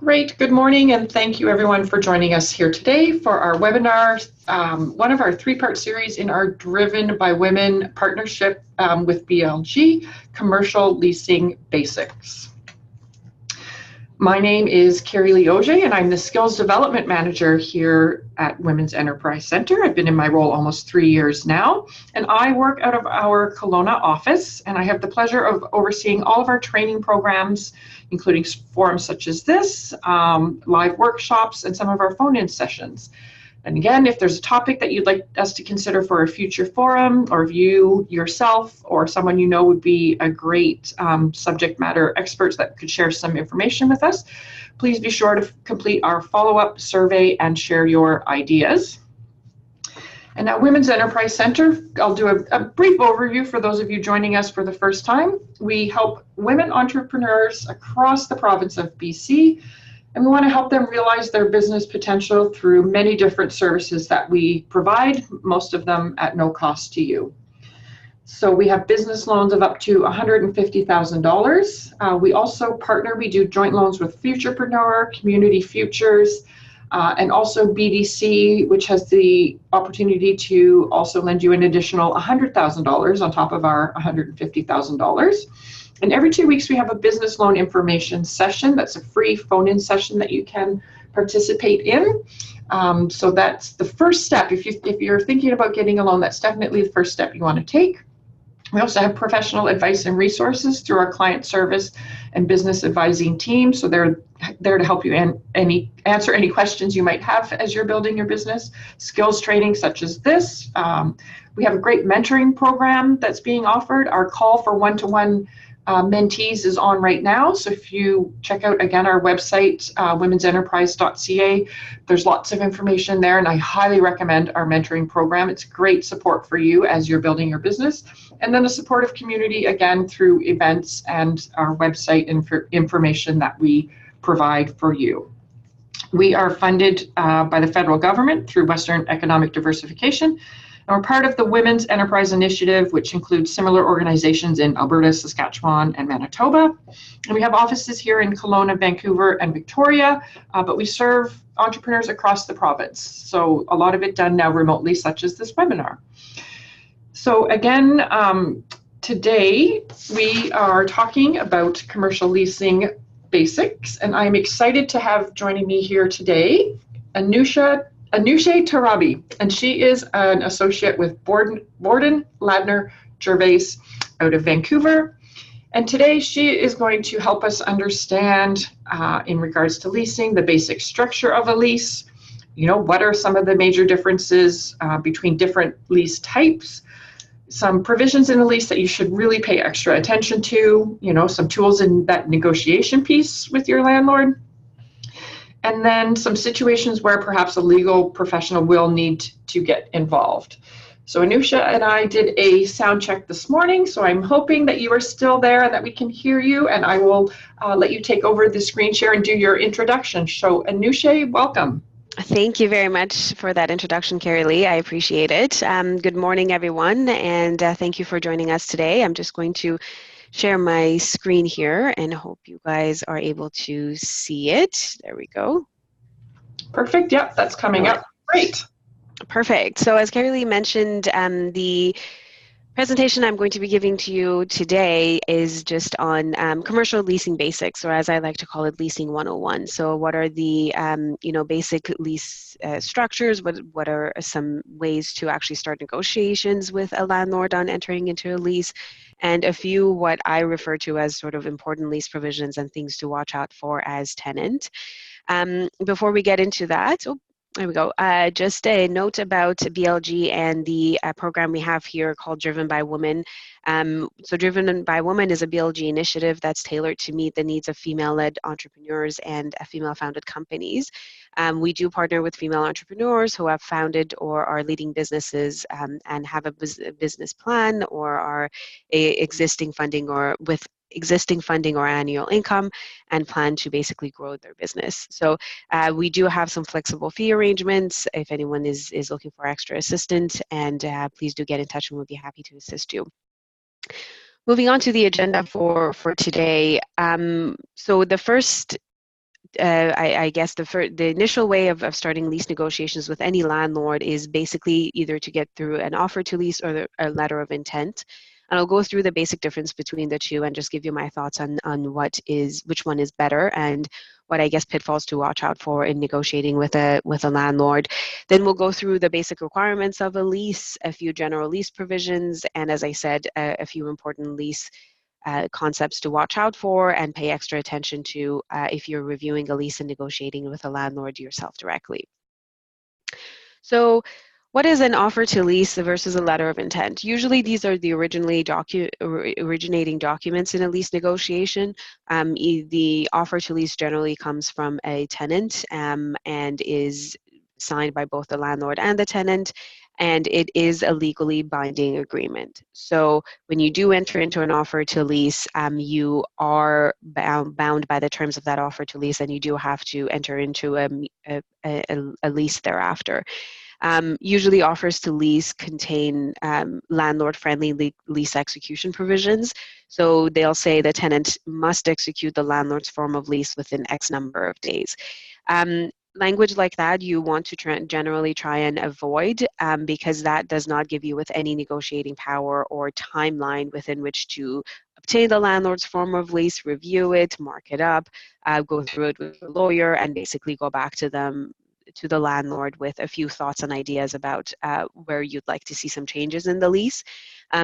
Great, good morning, and thank you everyone for joining us here today for our webinar, one of our three-part series in our Driven by Women partnership with BLG, Commercial Leasing Basics. My name is Kerrilee Auger, and I'm the Skills Development Manager here at Women's Enterprise Center. I've been in my role almost 3 years now, and I work out of our Kelowna office, and I have the pleasure of overseeing all of our training programs, including forums such as this, live workshops, and some of our phone-in sessions. And again, if there's a topic that you'd like us to consider for a future forum, or if you yourself or someone you know would be a great subject matter experts that could share some information with us, please be sure to complete our follow-up survey and share your ideas. And now Women's Enterprise Center, I'll do a brief overview for those of you joining us for the first time. We help women entrepreneurs across the province of BC, and we want to help them realize their business potential through many different services that we provide, most of them at no cost to you. So we have business loans of up to $150,000. We also partner, we do joint loans with Futurepreneur, Community Futures, and also BDC, which has the opportunity to also lend you an additional $100,000 on top of our $150,000. And every 2 weeks we have a business loan information session. That's a free phone-in session that you can participate in. So that's the first step. If you're thinking about getting a loan, that's definitely the first step you want to take. We also have professional advice and resources through our client service and business advising team. So they're there to help you answer any questions you might have as you're building your business. Skills training such as this. We have a great mentoring program that's being offered. Our call for one-to-one mentees is on right now. So if you check out, again, our website, womensenterprise.ca, there's lots of information there, and I highly recommend our mentoring program. It's great support for you as you're building your business. And then a supportive community, again, through events and our website information that we provide for you. We are funded by the federal government through Western Economic Diversification. And we're part of the Women's Enterprise Initiative, which includes similar organizations in Alberta, Saskatchewan, and Manitoba. And we have offices here in Kelowna, Vancouver, and Victoria, but we serve entrepreneurs across the province. So a lot of it done now remotely, such as this webinar. So again, today we are talking about commercial leasing basics, and I'm excited to have joining me here today, Anusha Tarabi, and she is an associate with Borden Ladner Gervais out of Vancouver. And today she is going to help us understand, in regards to leasing, the basic structure of a lease. You know, what are some of the major differences between different lease types? Some provisions in the lease that you should really pay extra attention to, you know, some tools in that negotiation piece with your landlord. And then some situations where perhaps a legal professional will need to get involved. So Anusha and I did a sound check this morning, so I'm hoping that you are still there and that we can hear you, and I will let you take over the screen share and do your introduction. So Anusha, welcome. Thank you very much for that introduction, Kerrilee. I appreciate it. Good morning, everyone, and thank you for joining us today. I'm just going to share my screen here and hope you guys are able to see it. There we go. Perfect. Yep, that's coming up. Great. Perfect. So as Kerrilee mentioned, the presentation I'm going to be giving to you today is just on commercial leasing basics, or as I like to call it, Leasing 101. So what are the basic lease structures? What are some ways to actually start negotiations with a landlord on entering into a lease? And a few what I refer to as sort of important lease provisions and things to watch out for as tenant. Before we get into that, there we go. Just a note about BLG and the program we have here called Driven by Women. So Driven by Women is a BLG initiative that's tailored to meet the needs of female-led entrepreneurs and female-founded companies. We do partner with female entrepreneurs who have founded or are leading businesses and have a business plan or are existing funding or with existing funding or annual income and plan to basically grow their business. So we do have some flexible fee arrangements if anyone is looking for extra assistance, and please do get in touch and we'll be happy to assist you. Moving on to the agenda for today. So the first I guess the initial way of starting lease negotiations with any landlord is basically either to get through an offer to lease or a letter of intent. And I'll go through the basic difference between the two and just give you my thoughts on which one is better and what I guess pitfalls to watch out for in negotiating with a landlord. Then we'll go through the basic requirements of a lease, a few general lease provisions, and as I said, a few important lease concepts to watch out for and pay extra attention to if you're reviewing a lease and negotiating with a landlord yourself directly. So what is an offer to lease versus a letter of intent? Usually these are the originating documents in a lease negotiation. The offer to lease generally comes from a tenant and is signed by both the landlord and the tenant, and it is a legally binding agreement. So when you do enter into an offer to lease, you are bound by the terms of that offer to lease, and you do have to enter into a lease thereafter. Usually offers to lease contain landlord-friendly lease execution provisions. So they'll say the tenant must execute the landlord's form of lease within X number of days. Language like that you want to generally try and avoid because that does not give you with any negotiating power or timeline within which to obtain the landlord's form of lease, review it, mark it up, go through it with a lawyer, and basically go back to the landlord with a few thoughts and ideas about where you'd like to see some changes in the lease.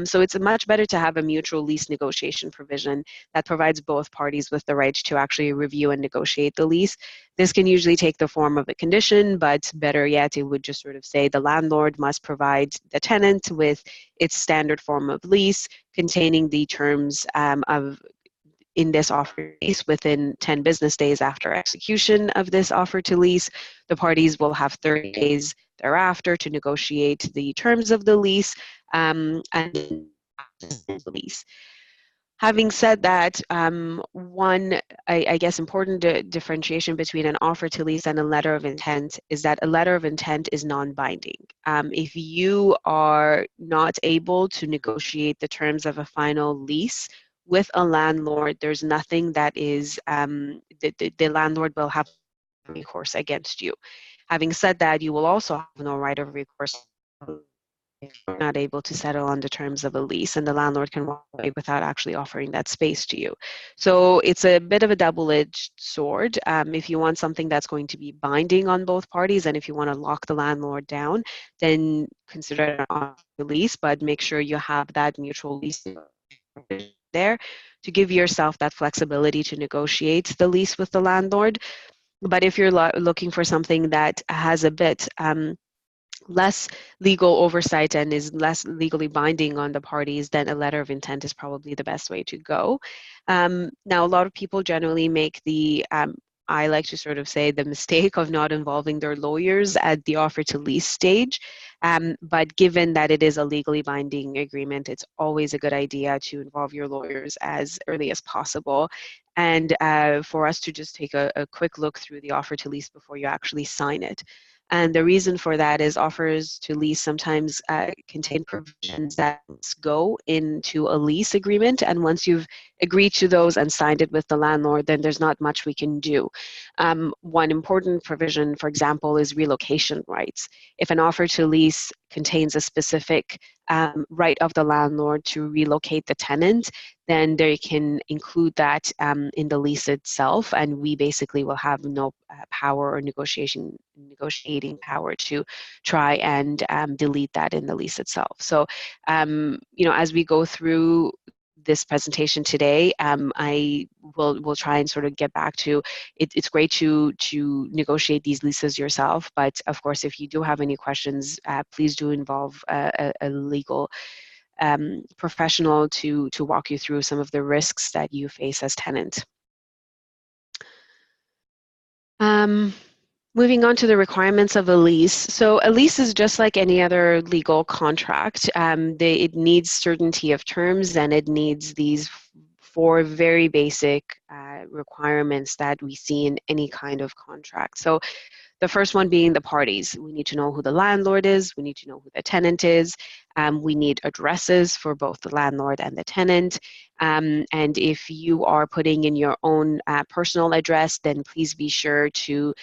So it's much better to have a mutual lease negotiation provision that provides both parties with the right to actually review and negotiate the lease. This can usually take the form of a condition, but better yet, it would just sort of say the landlord must provide the tenant with its standard form of lease containing the terms in this offer to lease within 10 business days after execution of this offer to lease. The parties will have 30 days thereafter to negotiate the terms of the lease and the lease. Having said that, one, I guess, important differentiation between an offer to lease and a letter of intent is that a letter of intent is non-binding. If you are not able to negotiate the terms of a final lease with a landlord, there's nothing that is, the landlord will have recourse against you. Having said that, you will also have no right of recourse if you're not able to settle on the terms of a lease, and the landlord can walk away without actually offering that space to you. So it's a bit of a double-edged sword. If you want something that's going to be binding on both parties, and if you want to lock the landlord down, then consider it an lease, but make sure you have that mutual lease there to give yourself that flexibility to negotiate the lease with the landlord. But if you're looking for something that has a bit less legal oversight and is less legally binding on the parties, then a letter of intent is probably the best way to go. Now, a lot of people generally make the I like to sort of say the mistake of not involving their lawyers at the offer to lease stage. But given that it is a legally binding agreement, it's always a good idea to involve your lawyers as early as possible. And for us to just take a quick look through the offer to lease before you actually sign it. And the reason for that is offers to lease sometimes contain provisions that go into a lease agreement. And once you've agreed to those and signed it with the landlord, then there's not much we can do. One important provision, for example, is relocation rights. If an offer to lease contains a specific right of the landlord to relocate the tenant, then they can include that in the lease itself, and we basically will have no power or negotiating power to try and delete that in the lease itself. So, as we go through this presentation today, I will try and sort of get back to it. It's great to negotiate these leases yourself, but of course, if you do have any questions, please do involve a legal professional to walk you through some of the risks that you face as tenant. Moving on to the requirements of a lease. So a lease is just like any other legal contract. It needs certainty of terms, and it needs these 4 very basic requirements that we see in any kind of contract. So the first one being the parties. We need to know who the landlord is. We need to know who the tenant is. We need addresses for both the landlord and the tenant. And if you are putting in your own personal address, then please be sure to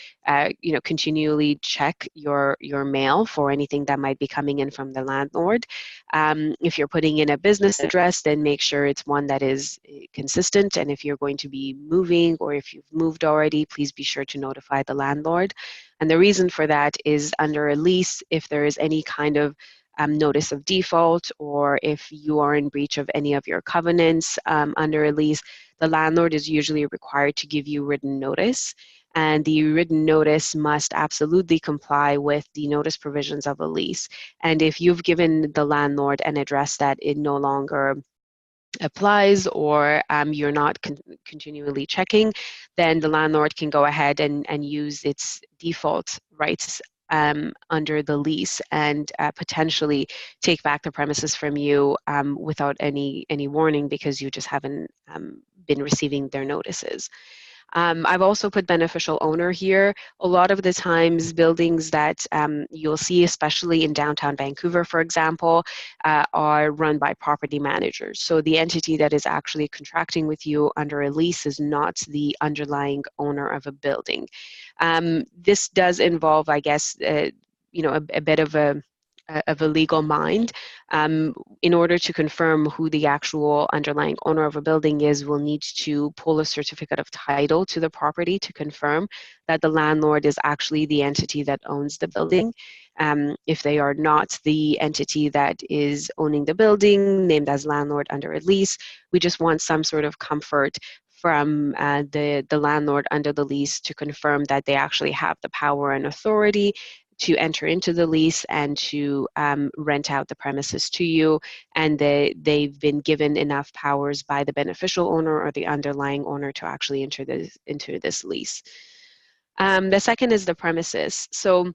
continually check your mail for anything that might be coming in from the landlord. If you're putting in a business address, then make sure it's one that is consistent. And if you're going to be moving, or if you've moved already, please be sure to notify the landlord. And the reason for that is, under a lease, if there is any kind of notice of default, or if you are in breach of any of your covenants under a lease, the landlord is usually required to give you written notice. And the written notice must absolutely comply with the notice provisions of a lease. And if you've given the landlord an address that it no longer applies, or you're not continually checking, then the landlord can go ahead and use its default rights under the lease, and potentially take back the premises from you without any warning, because you just haven't been receiving their notices. I've also put beneficial owner here. A lot of the times, buildings that you'll see, especially in downtown Vancouver, for example, are run by property managers. So the entity that is actually contracting with you under a lease is not the underlying owner of a building. This does involve, I guess, a bit of a legal mind. In order to confirm who the actual underlying owner of a building is, we'll need to pull a certificate of title to the property to confirm that the landlord is actually the entity that owns the building. If they are not the entity that is owning the building, named as landlord under a lease, we just want some sort of comfort from the landlord under the lease to confirm that they actually have the power and authority to enter into the lease and to rent out the premises to you, and they've been given enough powers by the beneficial owner or the underlying owner to actually enter this lease. The second is the premises. So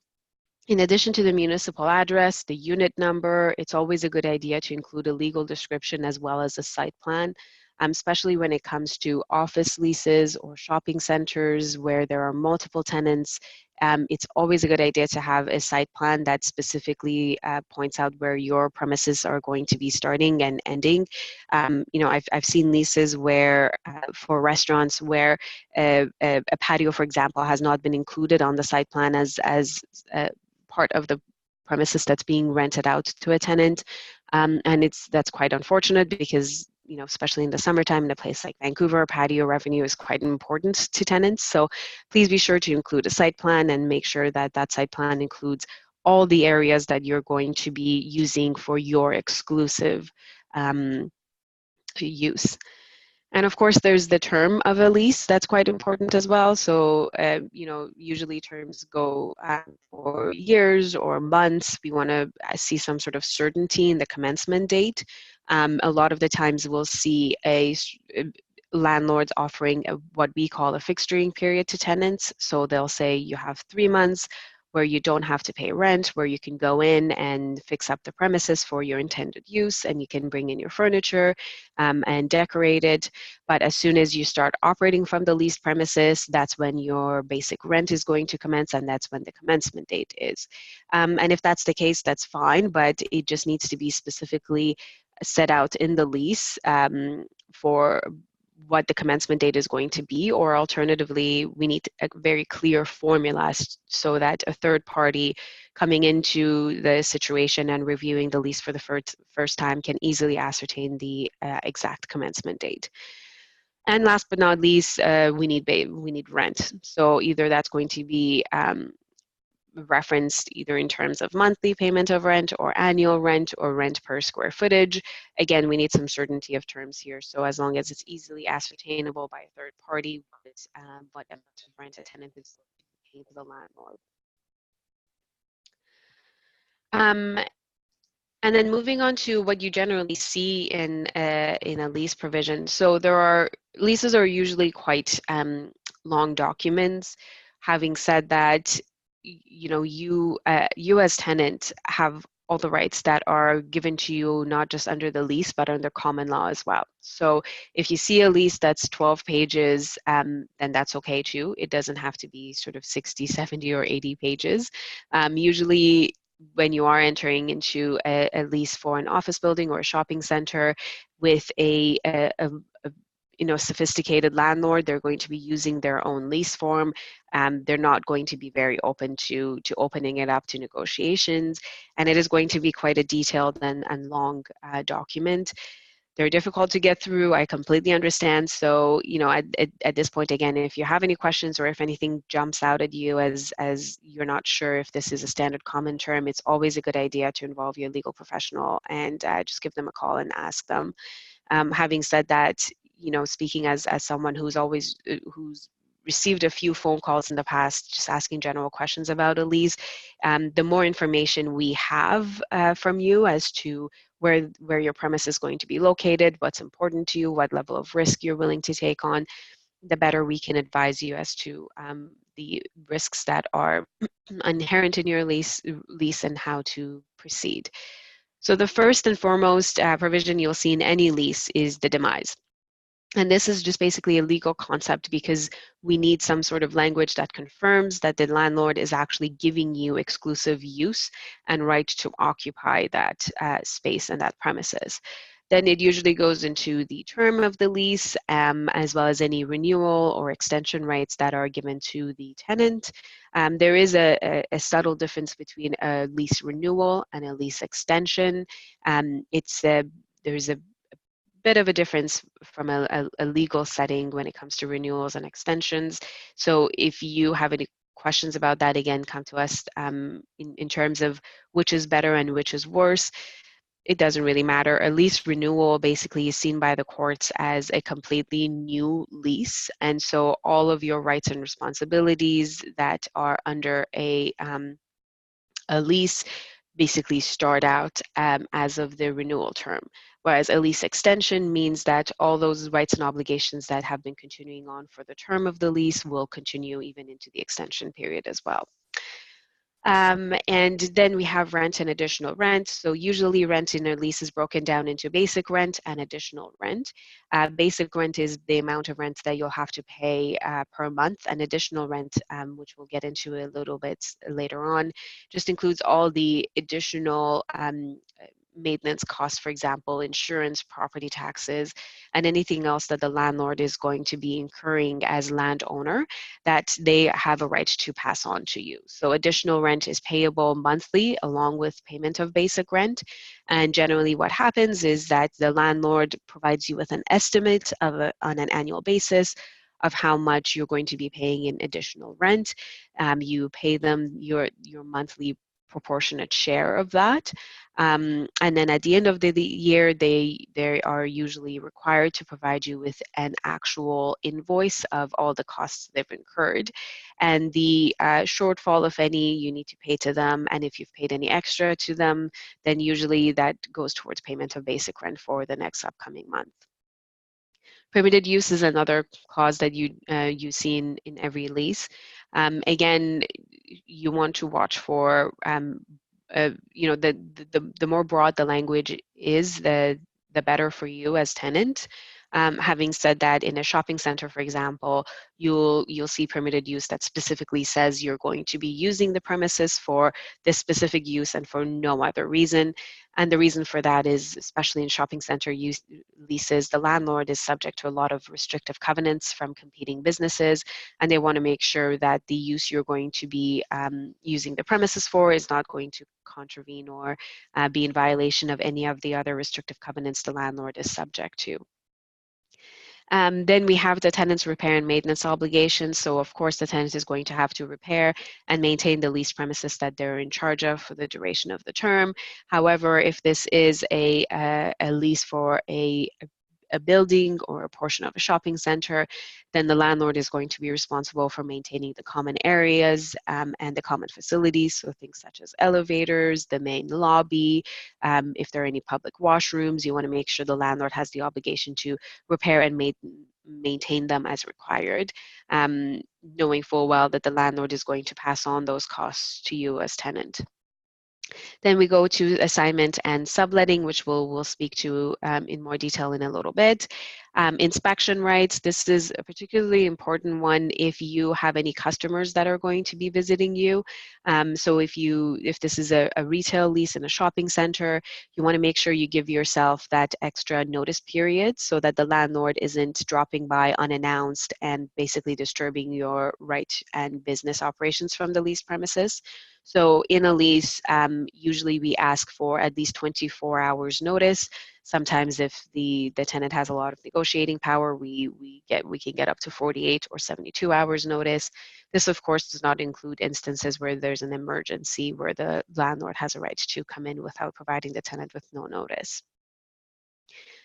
in addition to the municipal address, the unit number, it's always a good idea to include a legal description as well as a site plan, especially when it comes to office leases or shopping centers where there are multiple tenants. It's always a good idea to have a site plan that specifically points out where your premises are going to be starting and ending. I've seen leases where, for restaurants, where a patio, for example, has not been included on the site plan as part of the premises that's being rented out to a tenant. And that's quite unfortunate, because especially in the summertime in a place like Vancouver, patio revenue is quite important to tenants. So please be sure to include a site plan, and make sure that that site plan includes all the areas that you're going to be using for your exclusive use. And of course, there's the term of a lease. That's quite important as well. So, usually terms go for years or months. We want to see some sort of certainty in the commencement date. A lot of the times we'll see landlords offering what we call a fixturing period to tenants. So they'll say you have 3 months where you don't have to pay rent, where you can go in and fix up the premises for your intended use, and you can bring in your furniture and decorate it. But as soon as you start operating from the leased premises, that's when your basic rent is going to commence, and that's when the commencement date is. And if that's the case, that's fine, but it just needs to be specifically set out in the lease for what the commencement date is going to be, or alternatively, we need a very clear formula so that a third party coming into the situation and reviewing the lease for the first time can easily ascertain the exact commencement date. And last but not least, we need rent. So either that's going to be referenced either in terms of monthly payment of rent, or annual rent, or rent per square footage. Again, we need some certainty of terms here. So as long as it's easily ascertainable by a third party what amount of rent a tenant is paying to the landlord. And then moving on to what you generally see in a lease provision. So leases are usually quite long documents. Having said that, you as tenant have all the rights that are given to you, not just under the lease, but under common law as well. So if you see a lease that's 12 pages, then that's okay too. It doesn't have to be sort of 60, 70, or 80 pages. Usually when you are entering into a lease for an office building or a shopping center with a sophisticated landlord, they're going to be using their own lease form. They're not going to be very open to opening it up to negotiations, and it is going to be quite a detailed and long document. They're difficult to get through. I completely understand. So, at this point, again, if you have any questions or if anything jumps out at you as you're not sure if this is a standard common term, it's always a good idea to involve your legal professional and just give them a call and ask them. Having said that, speaking as someone who's received a few phone calls in the past just asking general questions about a lease, the more information we have from you as to where your premise is going to be located, what's important to you, what level of risk you're willing to take on, the better we can advise you as to the risks that are inherent in your lease and how to proceed. So the first and foremost provision you'll see in any lease is the demise. And this is just basically a legal concept because we need some sort of language that confirms that the landlord is actually giving you exclusive use and right to occupy that space and that premises. Then it usually goes into the term of the lease, as well as any renewal or extension rights that are given to the tenant. There is a subtle difference between a lease renewal and a lease extension. There's a bit of a difference from a legal setting when it comes to renewals and extensions. So if you have any questions about that, again, come to us in terms of which is better and which is worse. It doesn't really matter. A lease renewal basically is seen by the courts as a completely new lease. And so all of your rights and responsibilities that are under a lease basically start out as of the renewal term. Whereas a lease extension means that all those rights and obligations that have been continuing on for the term of the lease will continue even into the extension period as well. And then we have rent and additional rent. So usually rent in a lease is broken down into basic rent and additional rent. Basic rent is the amount of rent that you'll have to pay per month, and additional rent, which we'll get into a little bit later on, just includes all the additional maintenance costs, for example, insurance, property taxes, and anything else that the landlord is going to be incurring as landowner that they have a right to pass on to you. So additional rent is payable monthly along with payment of basic rent. And generally what happens is that the landlord provides you with an estimate on an annual basis of how much you're going to be paying in additional rent. You pay them your monthly proportionate share of that. And then at the end of the year, they are usually required to provide you with an actual invoice of all the costs they've incurred. And the shortfall, if any, you need to pay to them. And if you've paid any extra to them, then usually that goes towards payment of basic rent for the next upcoming month. Permitted use is another clause that you see in every lease. Again, you want to watch for the more broad the language is, the better for you as tenant. Having said that, in a shopping center, for example, you'll see permitted use that specifically says you're going to be using the premises for this specific use and for no other reason. And the reason for that is, especially in shopping center leases, the landlord is subject to a lot of restrictive covenants from competing businesses, and they want to make sure that the use you're going to be using the premises for is not going to contravene or be in violation of any of the other restrictive covenants the landlord is subject to. Then we have the tenant's repair and maintenance obligations. So of course the tenant is going to have to repair and maintain the leased premises that they're in charge of for the duration of the term. However, if this is a lease for a building or a portion of a shopping center, then the landlord is going to be responsible for maintaining the common areas and the common facilities, so things such as elevators, the main lobby. If there are any public washrooms, you want to make sure the landlord has the obligation to repair and maintain them as required, knowing full well that the landlord is going to pass on those costs to you as tenant. Then we go to assignment and subletting, which we'll speak to in more detail in a little bit. Inspection rights, this is a particularly important one if you have any customers that are going to be visiting you. So if this is a retail lease in a shopping center, you want to make sure you give yourself that extra notice period so that the landlord isn't dropping by unannounced and basically disturbing your right and business operations from the leased premises. So in a lease, usually we ask for at least 24 hours notice. Sometimes if the tenant has a lot of negotiating power, we can get up to 48 or 72 hours notice. This, of course, does not include instances where there's an emergency where the landlord has a right to come in without providing the tenant with no notice.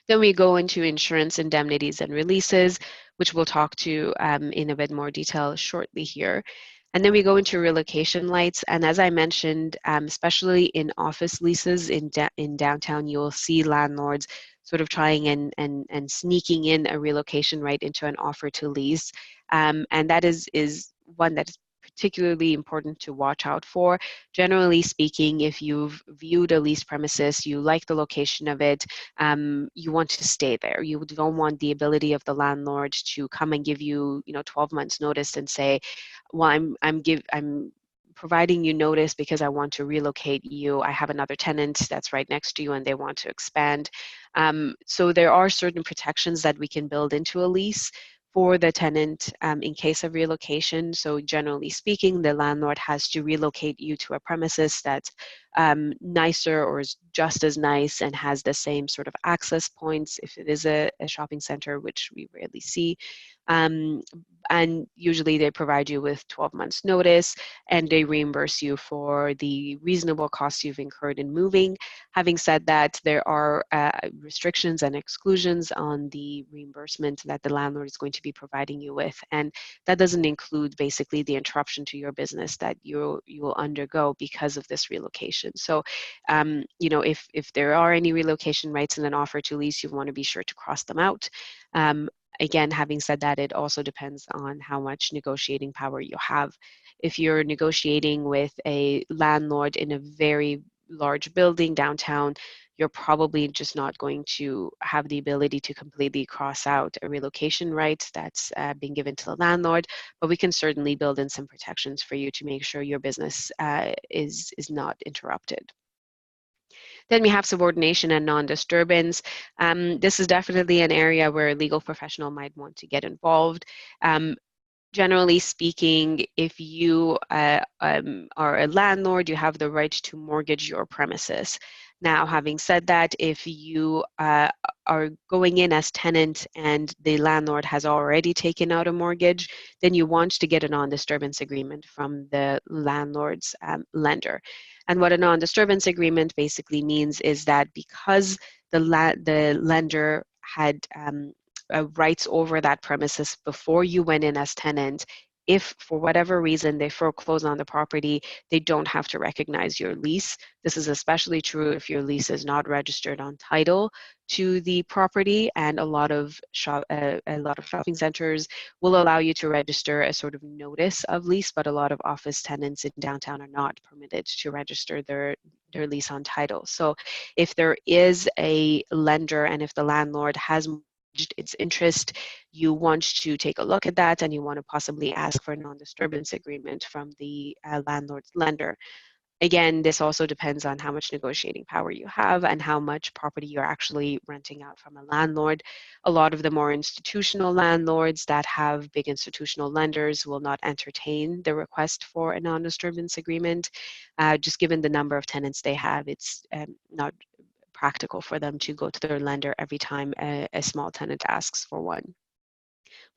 Then we go into insurance, indemnities, and releases, which we'll talk to in a bit more detail shortly here. And then we go into relocation rights. And as I mentioned, especially in office leases in downtown, you'll see landlords sort of trying and sneaking in a relocation right into an offer to lease. And that is one that is particularly important to watch out for. Generally speaking, if you've viewed a leased premises, you like the location of it, you want to stay there. You don't want the ability of the landlord to come and give you, 12 months notice and say, well, I'm providing you notice because I want to relocate you. I have another tenant that's right next to you and they want to expand. So there are certain protections that we can build into a lease for the tenant in case of relocation. So generally speaking, the landlord has to relocate you to a premises that's nicer or is just as nice and has the same sort of access points if it is a shopping center, which we rarely see. And usually they provide you with 12 months notice and they reimburse you for the reasonable costs you've incurred in moving. Having said that, there are restrictions and exclusions on the reimbursement that the landlord is going to be providing you with. And that doesn't include basically the interruption to your business that you will undergo because of this relocation. So, if there are any relocation rights in an offer to lease, you want to be sure to cross them out. Again, having said that, it also depends on how much negotiating power you have. If you're negotiating with a landlord in a very large building downtown, you're probably just not going to have the ability to completely cross out a relocation right that's being given to the landlord, but we can certainly build in some protections for you to make sure your business is not interrupted. Then we have subordination and non-disturbance. This is definitely an area where a legal professional might want to get involved. Generally speaking, if you are a landlord, you have the right to mortgage your premises. Now, having said that, if you are going in as tenant and the landlord has already taken out a mortgage, then you want to get a non-disturbance agreement from the landlord's lender. And what a non-disturbance agreement basically means is that because the lender had rights over that premises before you went in as tenant, if for whatever reason they foreclose on the property, they don't have to recognize your lease. This is especially true if your lease is not registered on title to the property, and a lot of shopping centers will allow you to register a sort of notice of lease, but a lot of office tenants in downtown are not permitted to register their lease on title. So if there is a lender and if the landlord has its interest, you want to take a look at that and you want to possibly ask for a non-disturbance agreement from the landlord's lender. Again, this also depends on how much negotiating power you have and how much property you're actually renting out from a landlord. A lot of the more institutional landlords that have big institutional lenders will not entertain the request for a non-disturbance agreement. Just given the number of tenants they have, it's not practical for them to go to their lender every time a small tenant asks for one.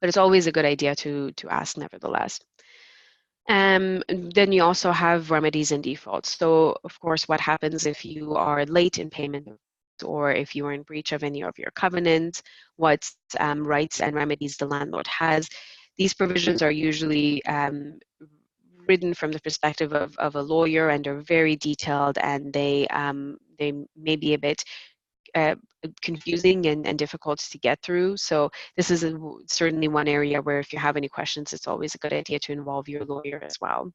But it's always a good idea to ask nevertheless. Then you also have remedies and defaults. So of course, what happens if you are late in payment or if you are in breach of any of your covenants, what rights and remedies the landlord has. These provisions are usually written from the perspective of a lawyer and are very detailed, and they may be a bit confusing and difficult to get through. So this is certainly one area where if you have any questions, it's always a good idea to involve your lawyer as well.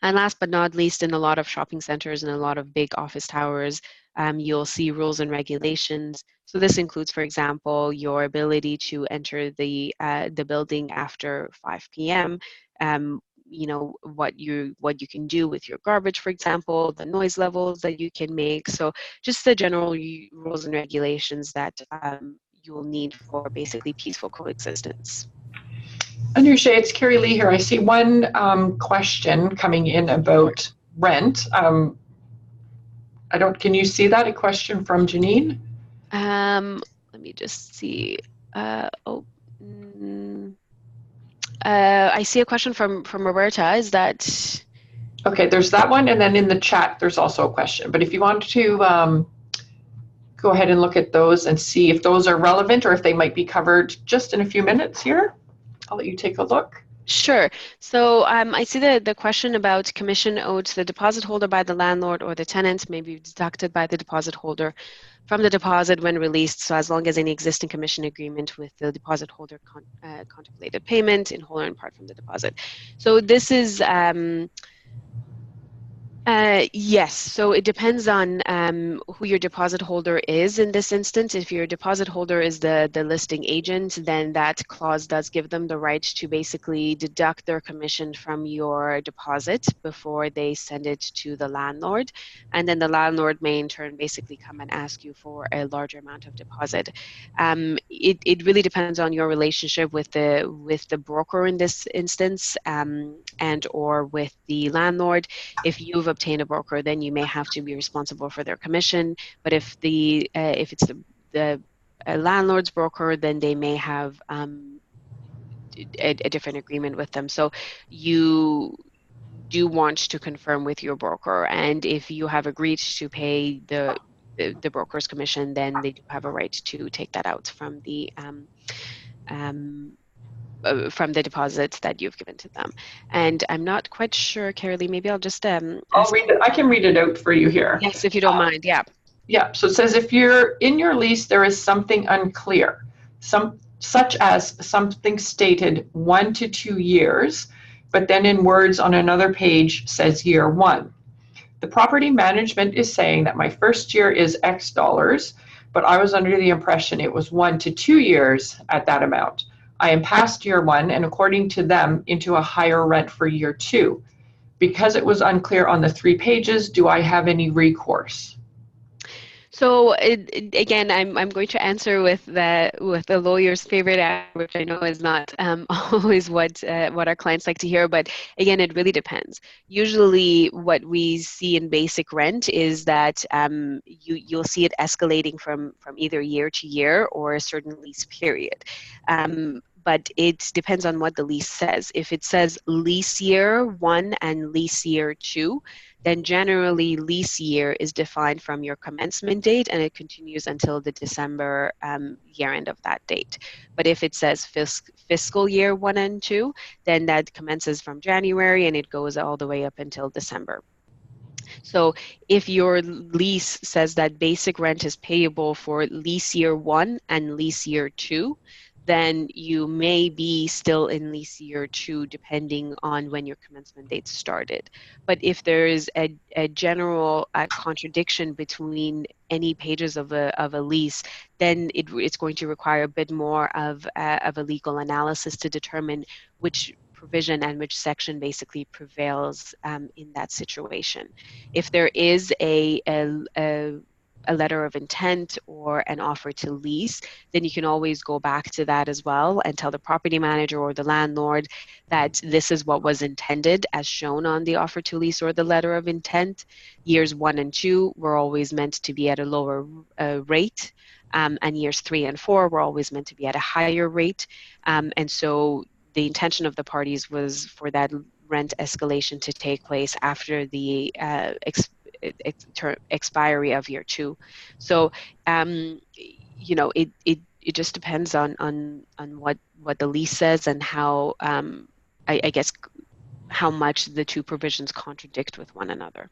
And last but not least, in a lot of shopping centers and a lot of big office towers, you'll see rules and regulations. So this includes, for example, your ability to enter the building after 5 p.m. You know, what you can do with your garbage, for example, the noise levels that you can make. So just the general rules and regulations that you'll need for basically peaceful coexistence. Anusha, it's Kerrilee here. I see one question coming in about rent. Can you see that? A question from Janine? Let me just see. I see a question from Roberta. Is that... Okay, there's that one, and then in the chat, there's also a question. But if you want to go ahead and look at those and see if those are relevant or if they might be covered just in a few minutes here, I'll let you take a look. Sure. So I see the question about commission owed to the deposit holder by the landlord or the tenant may be deducted by the deposit holder from the deposit when released, so as long as any existing commission agreement with the deposit holder contemplated payment in whole or in part from the deposit. So this is... yes, so it depends on who your deposit holder is in this instance. If your deposit holder is the listing agent, then that clause does give them the right to basically deduct their commission from your deposit before they send it to the landlord. And then the landlord may in turn basically come and ask you for a larger amount of deposit. It really depends on your relationship with the broker in this instance and or with the landlord. If you've obtained a broker, then you may have to be responsible for their commission. But if it's the landlord's broker, then they may have a different agreement with them. So you do want to confirm with your broker, and if you have agreed to pay the broker's commission, then they do have a right to take that out from the deposits that you've given to them. And I'm not quite sure, Kerrilee, maybe I'll just I'll read it. I can read it out for you here. Yes, if you don't mind. Yeah. Yeah, so it says if you're in your lease, there is something unclear, such as something stated 1 to 2 years, but then in words on another page says year 1. The property management is saying that my first year is X dollars, but I was under the impression it was 1 to 2 years at that amount. I am past year 1 and according to them into a higher rent for year 2. Because it was unclear on the 3 pages, do I have any recourse? So again, I'm going to answer with the lawyer's favorite answer, which I know is not always what our clients like to hear. But again, it really depends. Usually, what we see in basic rent is that you'll see it escalating from either year to year or a certain lease period. But it depends on what the lease says. If it says lease year 1 and lease year 2, then generally lease year is defined from your commencement date and it continues until the December year end of that date. But if it says fiscal year 1 and 2, then that commences from January and it goes all the way up until December. So if your lease says that basic rent is payable for lease year 1 and lease year 2, then you may be still in lease year 2 depending on when your commencement date started. But if there is a general contradiction between any pages of a lease, then it's going to require a bit more of a legal analysis to determine which provision and which section basically prevails in that situation. If there is a letter of intent or an offer to lease, then you can always go back to that as well and tell the property manager or the landlord that this is what was intended as shown on the offer to lease or the letter of intent. Years 1 and 2 were always meant to be at a lower rate, and years 3 and 4 were always meant to be at a higher rate. And so the intention of the parties was for that rent escalation to take place after the expiry of year 2. So you know, it just depends on what the lease says and how I guess how much the two provisions contradict with one another.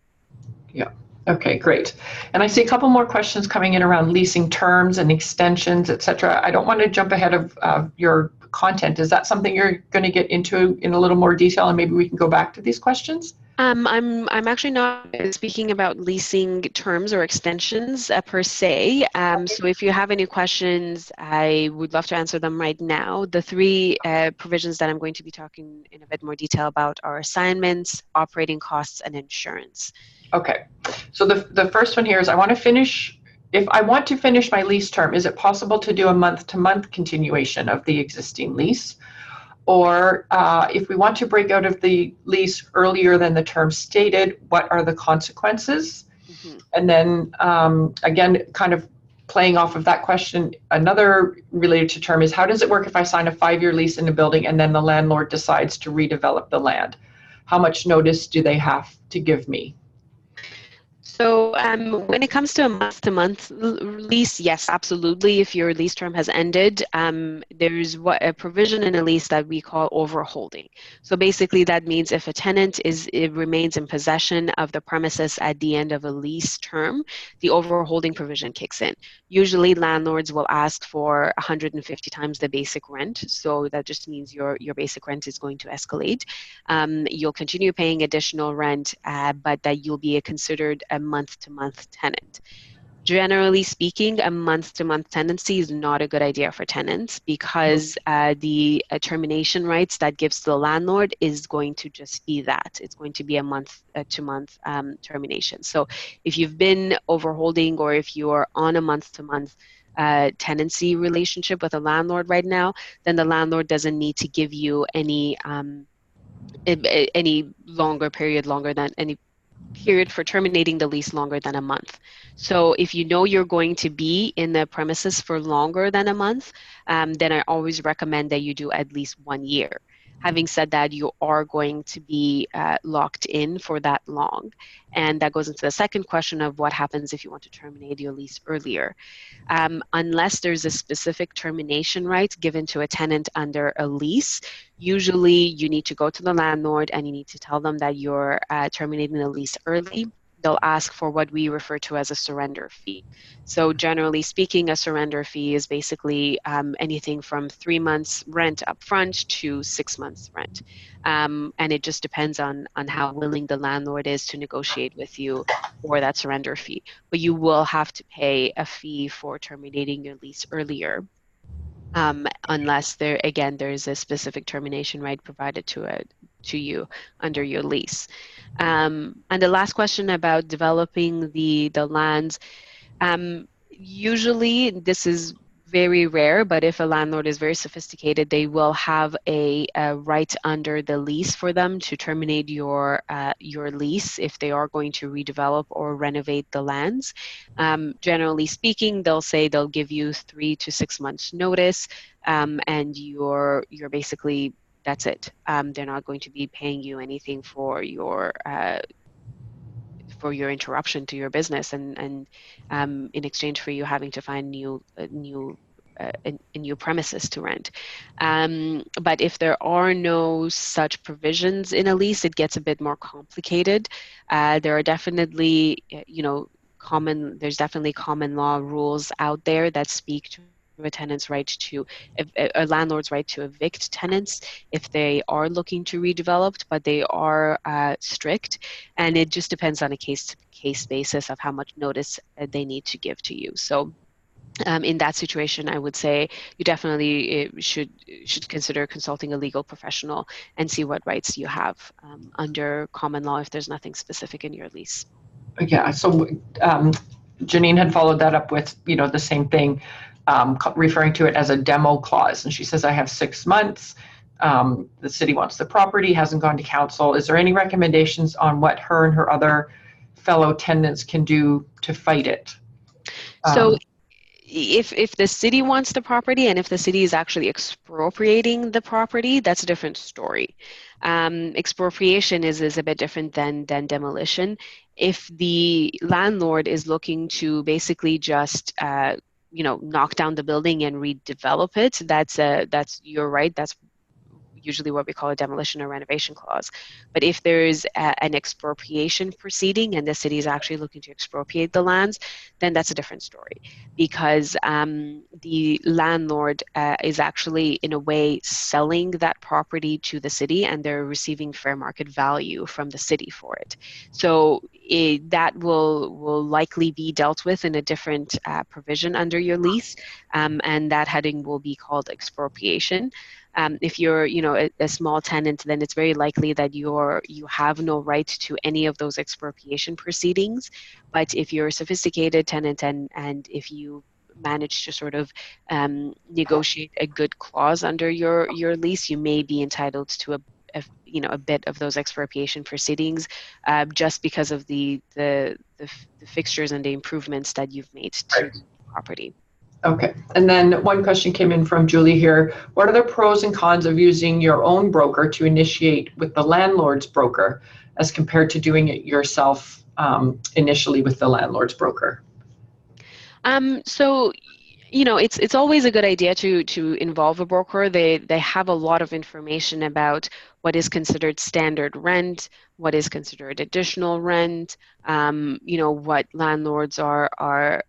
Yeah. Okay, great. And I see a couple more questions coming in around leasing terms and extensions, et cetera. I don't want to jump ahead of your content. Is that something you're going to get into in a little more detail and maybe we can go back to these questions? I'm actually not speaking about leasing terms or extensions per se. So if you have any questions, I would love to answer them right now. The three provisions that I'm going to be talking in a bit more detail about are assignments, operating costs, and insurance. Okay. So the first one here is if I want to finish my lease term, is it possible to do a month-to-month continuation of the existing lease? Or if we want to break out of the lease earlier than the term stated, what are the consequences? Mm-hmm. And then again, kind of playing off of that question, another related to term is, how does it work if I sign a 5-year lease in a building and then the landlord decides to redevelop the land? How much notice do they have to give me? So when it comes to a month-to-month lease, yes, absolutely. If your lease term has ended, there's a provision in a lease that we call overholding. So basically that means if a tenant remains in possession of the premises at the end of a lease term, the overholding provision kicks in. Usually landlords will ask for 150 times the basic rent. So that just means your basic rent is going to escalate. You'll continue paying additional rent, but that you'll be considered a month-to-month tenant. Generally speaking, a month-to-month tenancy is not a good idea for tenants because the termination rights that gives to the landlord is going to just be that. It's going to be a month-to-month termination. So if you've been overholding or if you're on a month-to-month tenancy relationship with a landlord right now, then the landlord doesn't need to give you any period for terminating the lease longer than a month. So if you know you're going to be in the premises for longer than a month, then I always recommend that you do at least 1 year. Having said that, you are going to be locked in for that long. And that goes into the second question of what happens if you want to terminate your lease earlier. Unless there's a specific termination right given to a tenant under a lease, usually you need to go to the landlord and you need to tell them that you're terminating the lease early. They'll ask for what we refer to as a surrender fee. So generally speaking, a surrender fee is basically anything from 3 months rent upfront to 6 months rent. And it just depends on how willing the landlord is to negotiate with you for that surrender fee. But you will have to pay a fee for terminating your lease earlier, unless there's a specific termination right provided to you under your lease. And the last question about developing the lands. Usually this is very rare, but if a landlord is very sophisticated, they will have a right under the lease for them to terminate your lease if they are going to redevelop or renovate the lands. Generally speaking, they'll say they'll give you 3 to 6 months notice, and you're basically, that's it. They're not going to be paying you anything for your interruption to your business, and in exchange for you having to find new premises to rent. But if there are no such provisions in a lease, it gets a bit more complicated. There are definitely, there's definitely common law rules out there that speak to a landlord's right to evict tenants if they are looking to redevelop, but they are strict, and it just depends on a case-to-case basis of how much notice they need to give to you. So in that situation, I would say you definitely should consider consulting a legal professional and see what rights you have under common law if there's nothing specific in your lease. Yeah, so Janine had followed that up with, the same thing, referring to it as a demo clause. And she says, I have 6 months. The city wants the property, hasn't gone to council. Is there any recommendations on what her and her other fellow tenants can do to fight it? So if the city wants the property and if the city is actually expropriating the property, that's a different story. Expropriation is a bit different than demolition. If the landlord is looking to basically just knock down the building and redevelop it, that's your right. usually what we call a demolition or renovation clause. But if there's an expropriation proceeding and the city is actually looking to expropriate the lands, then that's a different story, because the landlord is actually in a way selling that property to the city, and they're receiving fair market value from the city for it. So that will likely be dealt with in a different provision under your lease, and that heading will be called expropriation. If you're, a small tenant, then it's very likely that you have no right to any of those expropriation proceedings. But if you're a sophisticated tenant, and if you manage to sort of negotiate a good clause under your lease, you may be entitled to a bit of those expropriation proceedings, just because of the fixtures and the improvements that you've made to the property. Okay, and then one question came in from Julie here. What are the pros and cons of using your own broker to initiate with the landlord's broker as compared to doing it yourself initially with the landlord's broker? So, it's always a good idea to involve a broker. They have a lot of information about what is considered standard rent, what is considered additional rent, what landlords are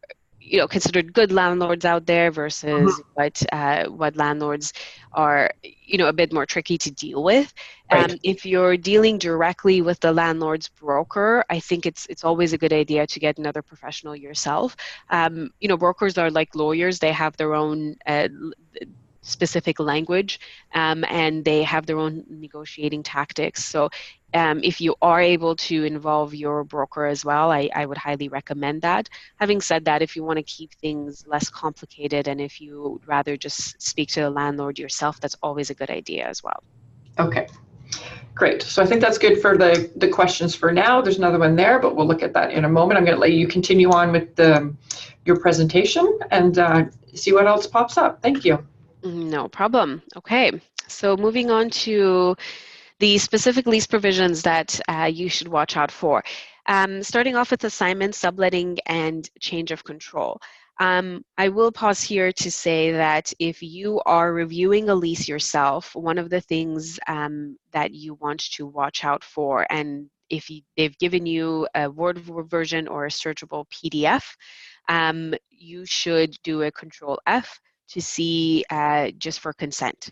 considered good landlords out there versus what landlords are, a bit more tricky to deal with. Right. If you're dealing directly with the landlord's broker, I think it's always a good idea to get another professional yourself. Brokers are like lawyers. They have their own specific language, and they have their own negotiating tactics. So if you are able to involve your broker as well, I would highly recommend that. Having said that, if you want to keep things less complicated, and if you would rather just speak to the landlord yourself, that's always a good idea as well. Okay, great. So I think that's good for the questions for now. There's another one there, but we'll look at that in a moment. I'm going to let you continue on with your presentation and see what else pops up. Thank you. No problem. Okay, so moving on to the specific lease provisions that you should watch out for. Starting off with assignment, subletting, and change of control. I will pause here to say that if you are reviewing a lease yourself, one of the things that you want to watch out for, and if they've given you a Word version or a searchable PDF, you should do a Control F to see just for consent.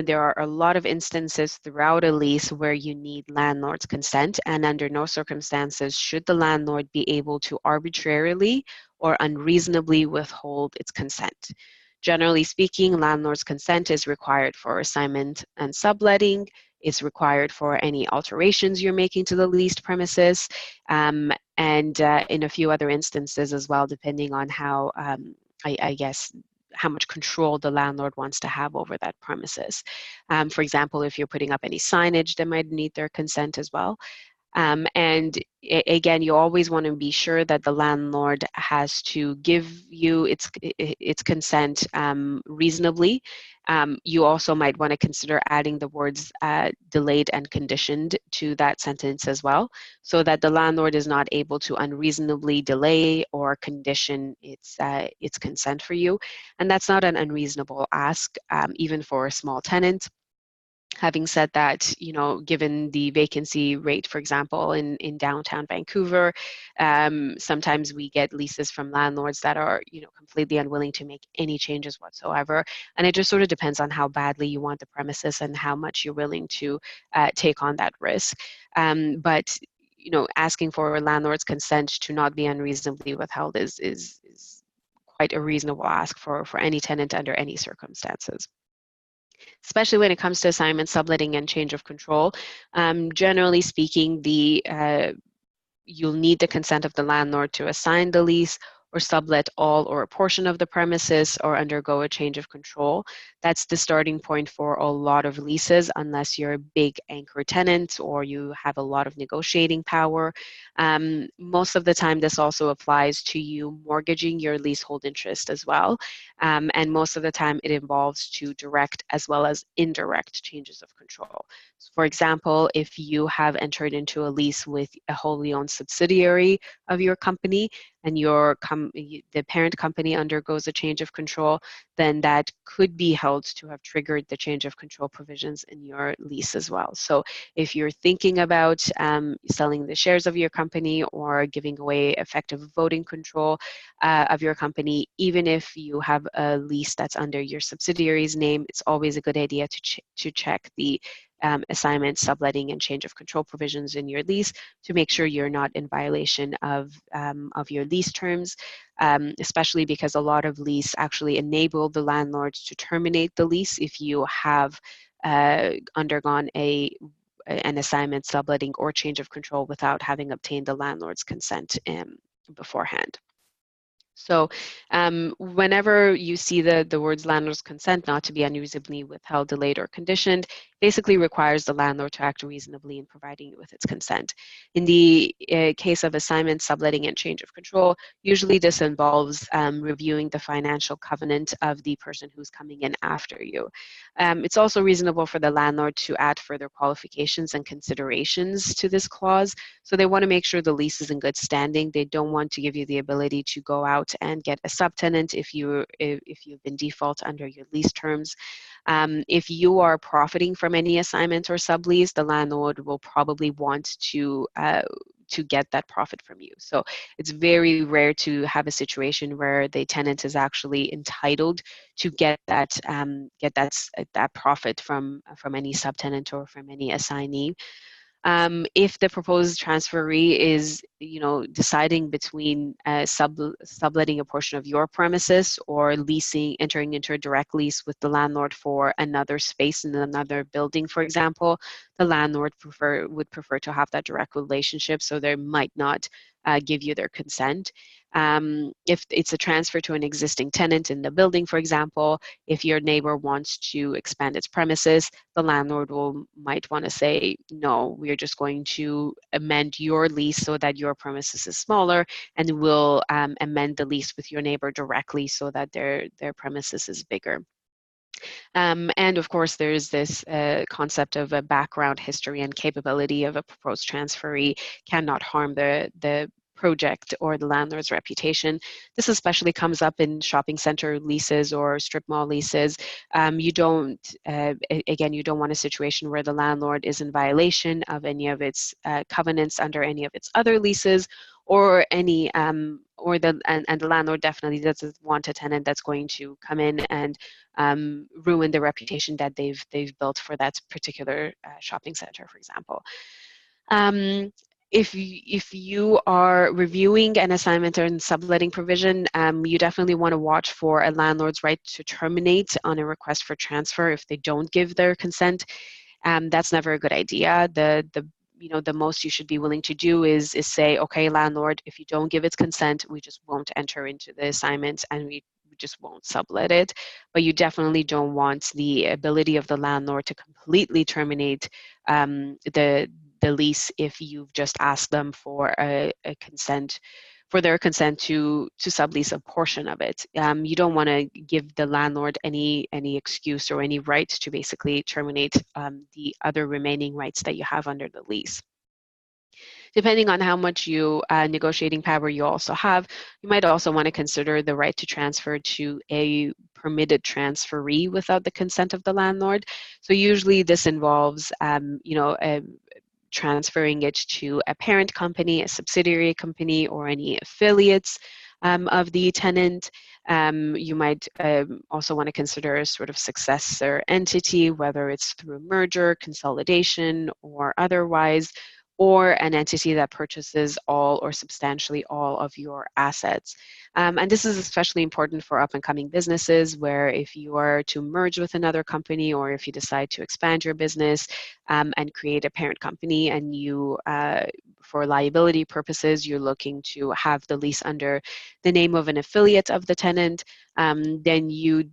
There are a lot of instances throughout a lease where you need landlord's consent, and under no circumstances should the landlord be able to arbitrarily or unreasonably withhold its consent. Generally speaking, landlord's consent is required for assignment and subletting. It's required for any alterations you're making to the leased premises, and in a few other instances as well, depending on how, I guess, how much control the landlord wants to have over that premises. For example, if you're putting up any signage, they might need their consent as well. And again, you always want to be sure that the landlord has to give you its consent reasonably. You also might want to consider adding the words delayed and conditioned to that sentence as well, so that the landlord is not able to unreasonably delay or condition its consent for you. And that's not an unreasonable ask, even for a small tenant. Having said that, given the vacancy rate, for example, in downtown Vancouver, sometimes we get leases from landlords that are, completely unwilling to make any changes whatsoever. And it just sort of depends on how badly you want the premises and how much you're willing to take on that risk. But asking for a landlord's consent to not be unreasonably withheld is quite a reasonable ask for any tenant under any circumstances. Especially when it comes to assignment, subletting, and change of control. Generally speaking, you'll need the consent of the landlord to assign the lease or sublet all or a portion of the premises or undergo a change of control. That's the starting point for a lot of leases, unless you're a big anchor tenant or you have a lot of negotiating power. Most of the time, this also applies to you mortgaging your leasehold interest as well. And most of the time, it involves to direct as well as indirect changes of control. So for example, if you have entered into a lease with a wholly owned subsidiary of your company, and the parent company undergoes a change of control, then that could be held to have triggered the change of control provisions in your lease as well. So if you're thinking about selling the shares of your company or giving away effective voting control of your company, even if you have a lease that's under your subsidiary's name, it's always a good idea to check the assignment, subletting, and change of control provisions in your lease to make sure you're not in violation of your lease terms, especially because a lot of lease actually enable the landlord to terminate the lease if you have undergone an assignment, subletting, or change of control without having obtained the landlord's consent beforehand. So whenever you see the words landlord's consent not to be unreasonably withheld, delayed, or conditioned, basically requires the landlord to act reasonably in providing you with its consent. In the case of assignment, subletting, and change of control, usually this involves reviewing the financial covenant of the person who's coming in after you. It's also reasonable for the landlord to add further qualifications and considerations to this clause. So they want to make sure the lease is in good standing. They don't want to give you the ability to go out and get a subtenant if you've been default under your lease terms. If you are profiting from any assignment or sublease, the landlord will probably want to get that profit from you. So it's very rare to have a situation where the tenant is actually entitled to get that profit from any subtenant or from any assignee. If the proposed transferee is, deciding between subletting a portion of your premises or entering into a direct lease with the landlord for another space in another building, for example, the landlord would prefer to have that direct relationship, so they might not give you their consent. If it's a transfer to an existing tenant in the building, for example, if your neighbor wants to expand its premises, the landlord might want to say, no, we're just going to amend your lease so that your premises is smaller, and we'll amend the lease with your neighbor directly so that their premises is bigger. And of course, there's this concept of a background history and capability of a proposed transferee cannot harm the project or the landlord's reputation. This especially comes up in shopping center leases or strip mall leases. You don't want a situation where the landlord is in violation of any of its covenants under any of its other leases, or any the landlord definitely doesn't want a tenant that's going to come in and ruin the reputation that they've built for that particular shopping center, for example. If you are reviewing an assignment or subletting provision, you definitely want to watch for a landlord's right to terminate on a request for transfer if they don't give their consent. That's never a good idea. The most you should be willing to do is say, okay, landlord, if you don't give its consent, we just won't enter into the assignment and we just won't sublet it. But you definitely don't want the ability of the landlord to completely terminate the lease if you've just asked them for a consent, for their consent to sublease a portion of it. You don't want to give the landlord any excuse or any right to basically terminate the other remaining rights that you have under the lease. Depending on how much negotiating power you also have, you might also want to consider the right to transfer to a permitted transferee without the consent of the landlord. So usually this involves, transferring it to a parent company, a subsidiary company, or any affiliates of the tenant. You might also want to consider a sort of successor entity, whether it's through merger, consolidation, or otherwise, or an entity that purchases all or substantially all of your assets. And this is especially important for up-and-coming businesses, where if you are to merge with another company, or if you decide to expand your business and create a parent company, and you, for liability purposes, you're looking to have the lease under the name of an affiliate of the tenant, then you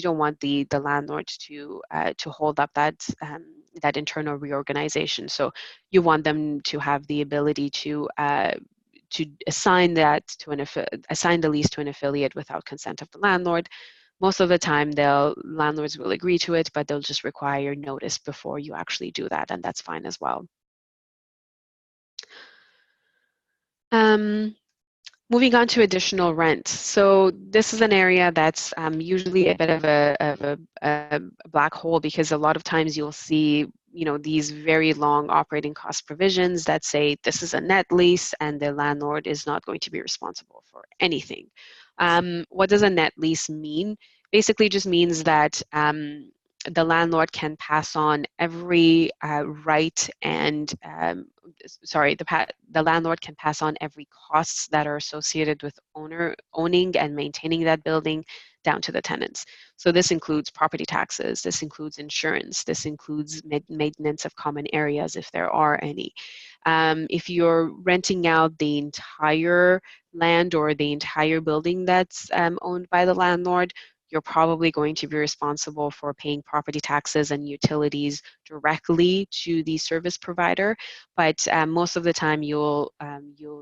don't want the landlord to hold up that internal reorganization. So you want them to have the ability to assign assign the lease to an affiliate without consent of the landlord. Most of the time, landlords will agree to it, but they'll just require notice before you actually do that, and that's fine as well. Moving on to additional rent. So this is an area that's usually a bit of a black hole, because a lot of times you'll see, you know, these very long operating cost provisions that say this is a net lease and the landlord is not going to be responsible for anything. What does a net lease mean? Basically just means that the landlord can pass on every right and the landlord can pass on every costs that are associated with owning and maintaining that building down to the tenants. So this includes property taxes, this includes insurance, this includes maintenance of common areas if there are any. If you're renting out the entire land or the entire building that's owned by the landlord, you're probably going to be responsible for paying property taxes and utilities directly to the service provider. But most of the time you'll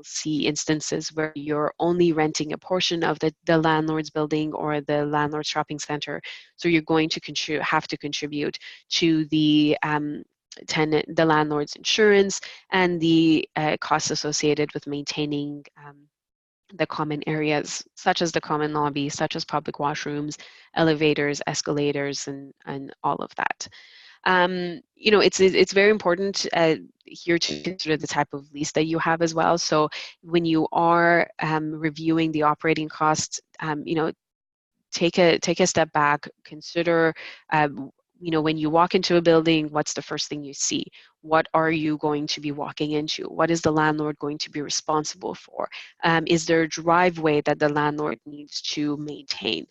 see instances where you're only renting a portion of the landlord's building or the landlord's shopping center. So you're going to have to contribute to the the landlord's insurance and the costs associated with maintaining the common areas, such as the common lobby, such as public washrooms, elevators, escalators, and all of that. You know, it's very important here to consider the type of lease that you have as well. So when you are reviewing the operating costs, you know, take a step back, consider you know, when you walk into a building, what's the first thing you see? What are you going to be walking into? What is the landlord going to be responsible for? Is there a driveway that the landlord needs to maintain?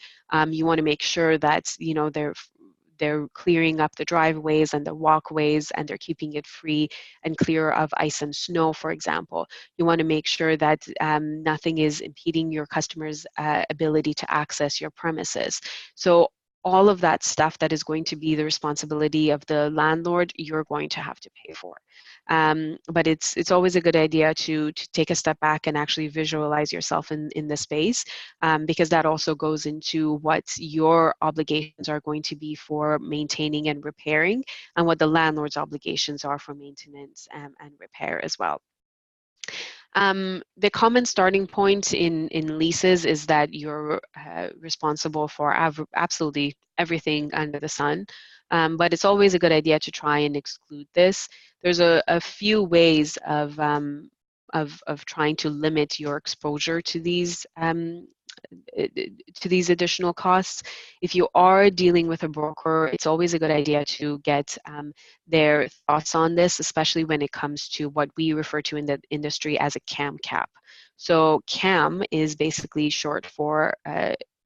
You want to make sure that, you know, they're clearing up the driveways and the walkways and they're keeping it free and clear of ice and snow, for example. You want to make sure that nothing is impeding your customers' ability to access your premises. So all of that stuff that is going to be the responsibility of the landlord, you're going to have to pay for. But it's always a good idea to take a step back and actually visualize yourself in the space, because that also goes into what your obligations are going to be for maintaining and repairing, and what the landlord's obligations are for maintenance and repair as well. The common starting point in leases is that you're responsible for absolutely everything under the sun, but it's always a good idea to try and exclude this. There's a few ways of trying to limit your exposure to these additional costs. If you are dealing with a broker, it's always a good idea to get their thoughts on this, especially when it comes to what we refer to in the industry as a CAM cap. So CAM is basically short for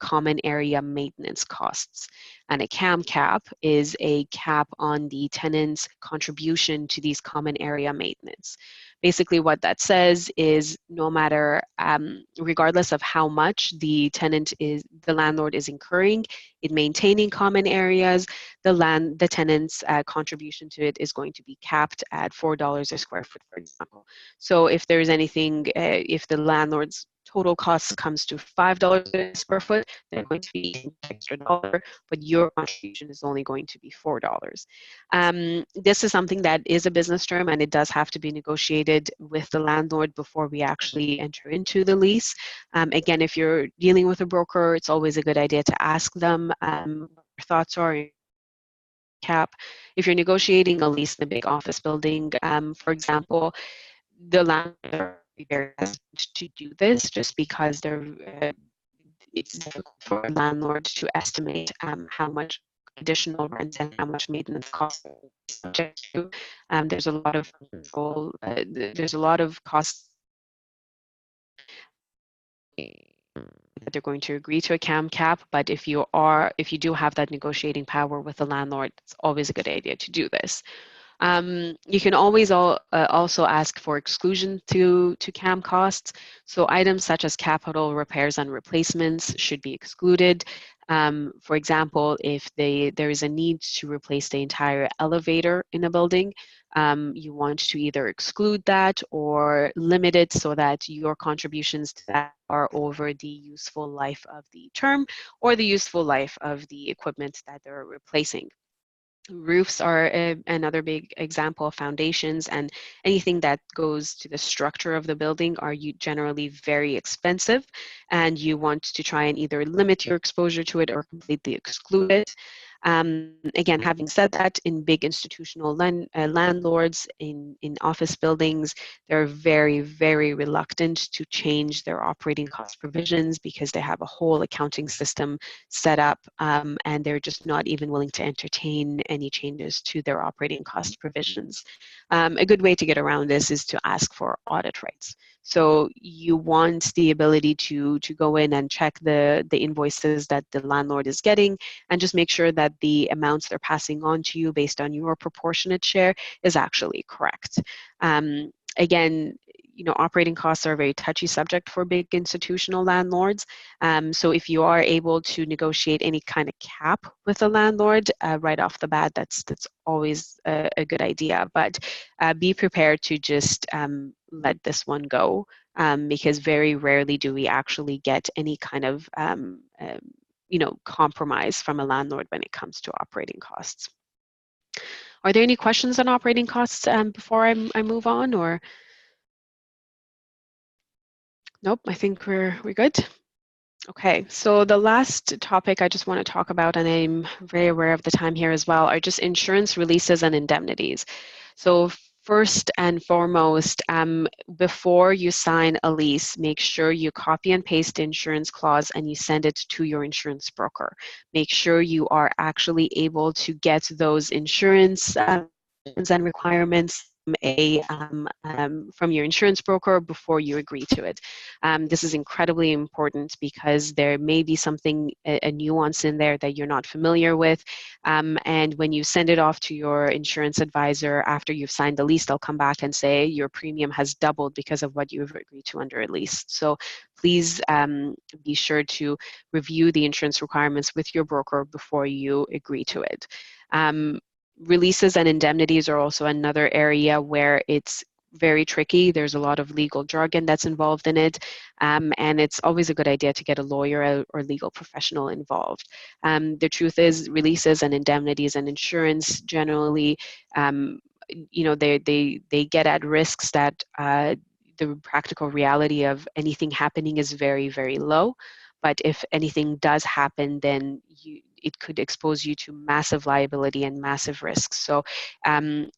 common area maintenance costs. And a CAM cap is a cap on the tenant's contribution to these common area maintenance. Basically what that says is no matter, regardless of how much the landlord is incurring in maintaining common areas, the tenant's contribution to it is going to be capped at $4 a square foot, for example. So if there's anything, if the landlord's total cost comes to $5 a square foot, they're going to be an extra dollar, but your contribution is only going to be $4. This is something that is a business term, and it does have to be negotiated with the landlord before we actually enter into the lease. Again, if you're dealing with a broker, it's always a good idea to ask them what their thoughts are. Cap. If you're negotiating a lease in a big office building, for example, the landlord are very hesitant to do this just because it's difficult for a landlord to estimate how much additional rent and how much maintenance costs are subject to. There's a lot of control. There's a lot of costs that they're going to agree to a CAM cap, but if you do have that negotiating power with the landlord, it's always a good idea to do this. You can always also ask for exclusion to CAM costs. So items such as capital repairs and replacements should be excluded. For example, if there is a need to replace the entire elevator in a building, you want to either exclude that or limit it so that your contributions to that are over the useful life of the term or the useful life of the equipment that they're replacing. Roofs are another big example. Foundations and anything that goes to the structure of the building are generally very expensive, and you want to try and either limit your exposure to it or completely exclude it. Again, having said that, in big institutional landlords in office buildings, they're very, very reluctant to change their operating cost provisions because they have a whole accounting system set up, and they're just not even willing to entertain any changes to their operating cost provisions. A good way to get around this is to ask for audit rights. So you want the ability to go in and check the invoices that the landlord is getting, and just make sure that the amounts they're passing on to you based on your proportionate share is actually correct. Again, operating costs are a very touchy subject for big institutional landlords. So if you are able to negotiate any kind of cap with a landlord right off the bat, that's always a good idea. But be prepared to just let this one go, because very rarely do we actually get any kind of compromise from a landlord when it comes to operating costs. Are there any questions on operating costs before I move on, or? Nope, I think we're good. Okay, so the last topic I just want to talk about, and I'm very aware of the time here as well, are just insurance releases and indemnities. So first and foremost, before you sign a lease, make sure you copy and paste the insurance clause and you send it to your insurance broker. Make sure you are actually able to get those insurance and requirements from your insurance broker before you agree to it. This is incredibly important because there may be something, a nuance in there that you're not familiar with, and when you send it off to your insurance advisor after you've signed the lease, they'll come back and say your premium has doubled because of what you've agreed to under a lease. So please be sure to review the insurance requirements with your broker before you agree to it. Releases and indemnities are also another area where it's very tricky. There's a lot of legal jargon that's involved in it, and it's always a good idea to get a lawyer or legal professional involved. The truth is, releases and indemnities and insurance generally, they get at risks that the practical reality of anything happening is very, very low. But if anything does happen, then it could expose you to massive liability and massive risks. So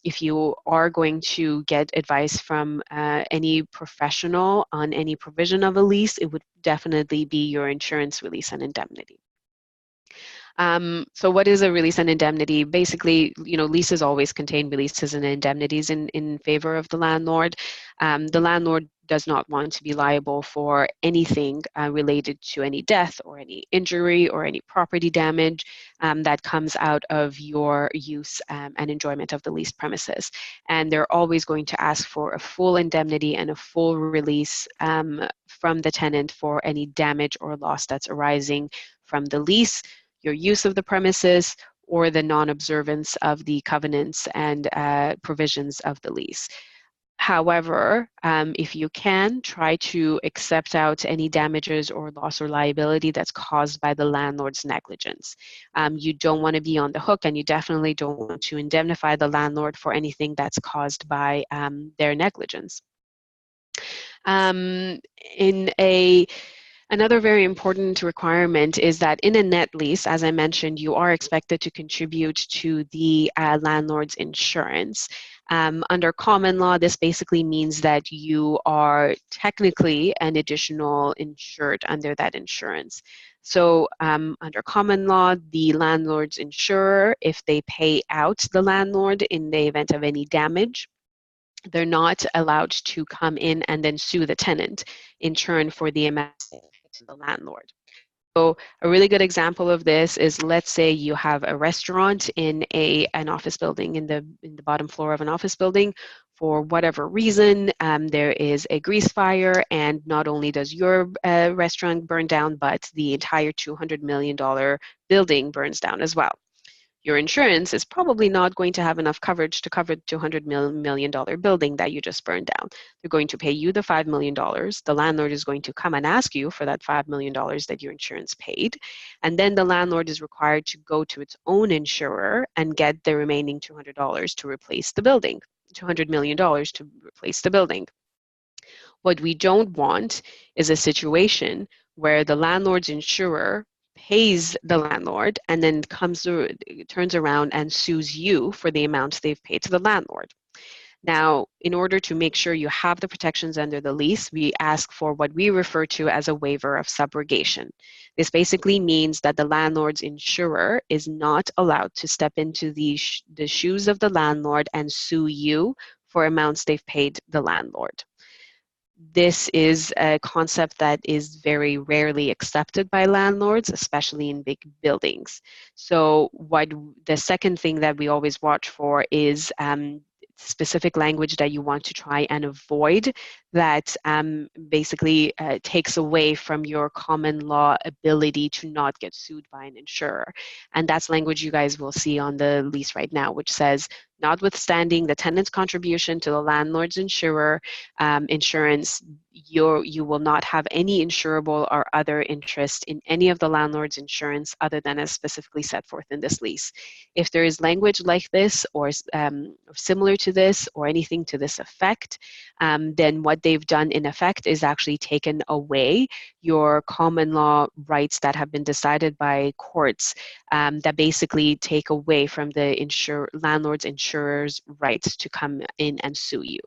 if you are going to get advice from any professional on any provision of a lease, it would definitely be your insurance release and indemnity. So what is a release and indemnity? Basically, leases always contain releases and indemnities in favor of the landlord. The landlord does not want to be liable for anything related to any death or any injury or any property damage that comes out of your use and enjoyment of the leased premises. And they're always going to ask for a full indemnity and a full release from the tenant for any damage or loss that's arising from the lease, your use of the premises, or the non-observance of the covenants and provisions of the lease. However, if you can, try to accept out any damages or loss or liability that's caused by the landlord's negligence. You don't want to be on the hook, and you definitely don't want to indemnify the landlord for anything that's caused by their negligence. Another very important requirement is that in a net lease, as I mentioned, you are expected to contribute to the landlord's insurance. Under common law, this basically means that you are technically an additional insured under that insurance. So under common law, the landlord's insurer, if they pay out the landlord in the event of any damage, they're not allowed to come in and then sue the tenant in turn for the amount to the landlord. So a really good example of this is, let's say you have a restaurant in an office building, in the bottom floor of an office building. For whatever reason, there is a grease fire, and not only does your restaurant burn down, but the entire $200 million building burns down as well. your insurance is probably not going to have enough coverage to cover the $200 million building that you just burned down. They're going to pay you the $5 million. The landlord is going to come and ask you for that $5 million that your insurance paid. And then the landlord is required to go to its own insurer and get the remaining $200 to replace the building, $200 million to replace the building. What we don't want is a situation where the landlord's insurer pays the landlord and then turns around and sues you for the amount they've paid to the landlord. Now, in order to make sure you have the protections under the lease, we ask for what we refer to as a waiver of subrogation. This basically means that the landlord's insurer is not allowed to step into the shoes of the landlord and sue you for amounts they've paid the landlord. This is a concept that is very rarely accepted by landlords, especially in big buildings. So the second thing that we always watch for is specific language that you want to try and avoid that basically takes away from your common law ability to not get sued by an insurer. And that's language you guys will see on the lease right now, which says, notwithstanding the tenant's contribution to the landlord's insurance, you will not have any insurable or other interest in any of the landlord's insurance other than as specifically set forth in this lease. If there is language like this or similar to this or anything to this effect, then what they've done in effect is actually taken away your common law rights that have been decided by courts that basically take away from the landlord's insurer's rights to come in and sue you.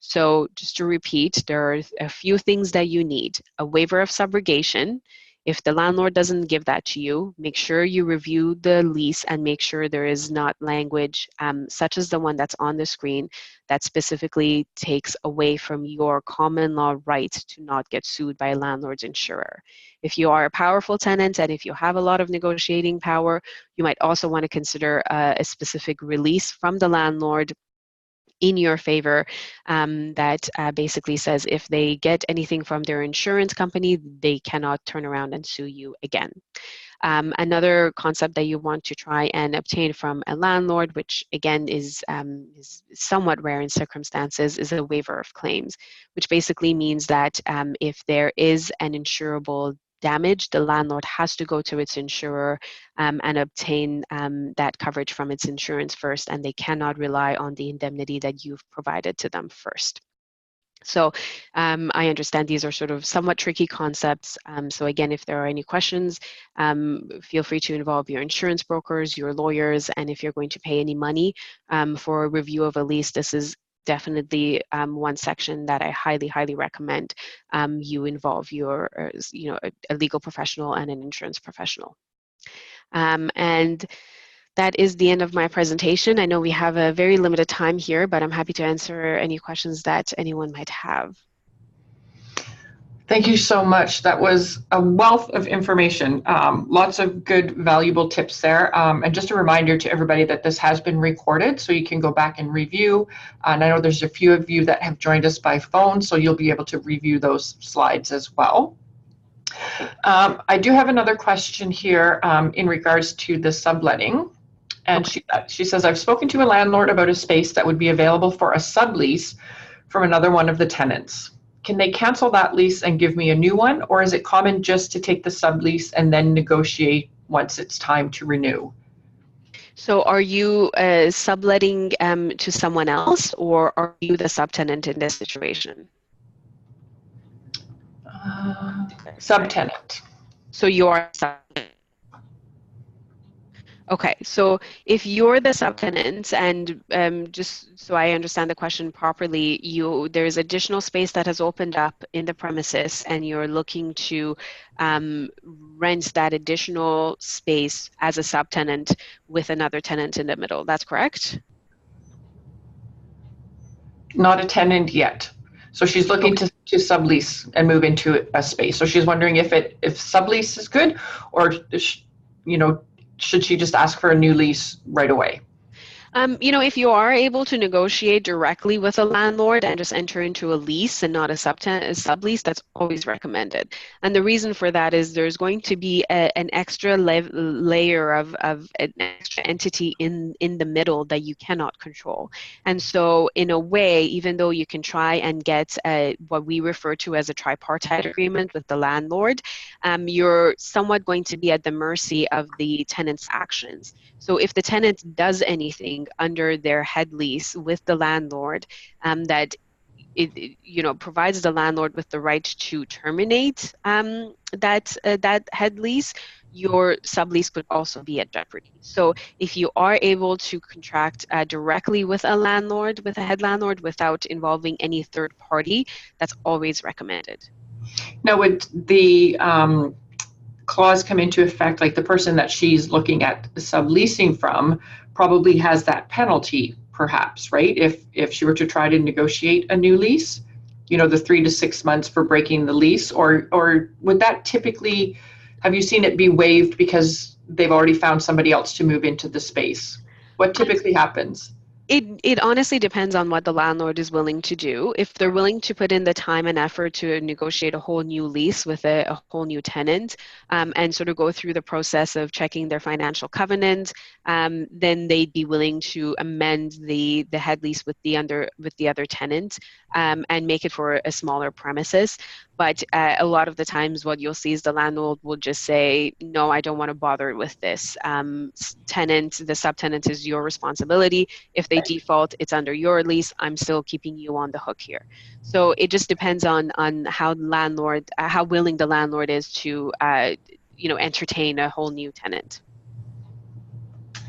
So just to repeat, there are a few things that you need. A waiver of subrogation. If the landlord doesn't give that to you, make sure you review the lease and make sure there is not language such as the one that's on the screen that specifically takes away from your common law right to not get sued by a landlord's insurer. If you are a powerful tenant and if you have a lot of negotiating power, you might also want to consider a specific release from the landlord in your favor that basically says if they get anything from their insurance company, they cannot turn around and sue you again. Another concept that you want to try and obtain from a landlord, which again is somewhat rare in circumstances, is a waiver of claims, which basically means that if there is an insurable damage, the landlord has to go to its insurer and obtain that coverage from its insurance first, and they cannot rely on the indemnity that you've provided to them first. So I understand these are sort of somewhat tricky concepts. So again, if there are any questions, feel free to involve your insurance brokers, your lawyers, and if you're going to pay any money for a review of a lease, this is definitely one section that I highly, highly recommend you involve your, a legal professional and an insurance professional. And that is the end of my presentation. I know we have a very limited time here, but I'm happy to answer any questions that anyone might have. Thank you so much. That was a wealth of information. Lots of good, valuable tips there. And just a reminder to everybody that this has been recorded, so you can go back and review. And I know there's a few of you that have joined us by phone, so you'll be able to review those slides as well. I do have another question here in regards to the subletting. And she says, I've spoken to a landlord about a space that would be available for a sublease from another one of the tenants. Can they cancel that lease and give me a new one, or is it common just to take the sublease and then negotiate once it's time to renew? So are you subletting to someone else, or are you the subtenant in this situation? Subtenant. So you are subtenant. Okay, so if you're the subtenant, and just so I understand the question properly, there's additional space that has opened up in the premises, and you're looking to rent that additional space as a subtenant with another tenant in the middle. That's correct? Not a tenant yet. So she's looking to sublease and move into a space. So she's wondering if sublease is good, or should she just ask for a new lease right away? If you are able to negotiate directly with a landlord and just enter into a lease and not a sublease, that's always recommended. And the reason for that is there's going to be an extra layer of an extra entity in the middle that you cannot control. And so in a way, even though you can try and get what we refer to as a tripartite agreement with the landlord, you're somewhat going to be at the mercy of the tenant's actions. So if the tenant does anything under their head lease with the landlord that provides the landlord with the right to terminate that head lease, your sublease could also be at jeopardy. So if you are able to contract directly with a landlord, with a head landlord, without involving any third party, that's always recommended. Now, would the clause come into effect, like the person that she's looking at subleasing from probably has that penalty, perhaps, right? If she were to try to negotiate a new lease, the 3 to 6 months for breaking the lease, or would that typically, have you seen it be waived because they've already found somebody else to move into the space? What typically happens? It honestly depends on what the landlord is willing to do. If they're willing to put in the time and effort to negotiate a whole new lease with a whole new tenant, and sort of go through the process of checking their financial covenant, then they'd be willing to amend the head lease with the other tenant, and make it for a smaller premises. But a lot of the times what you'll see is the landlord will just say, no, I don't want to bother with this. The subtenant is your responsibility. If they default, it's under your lease. I'm still keeping you on the hook here. So it just depends on how willing the landlord is to entertain a whole new tenant.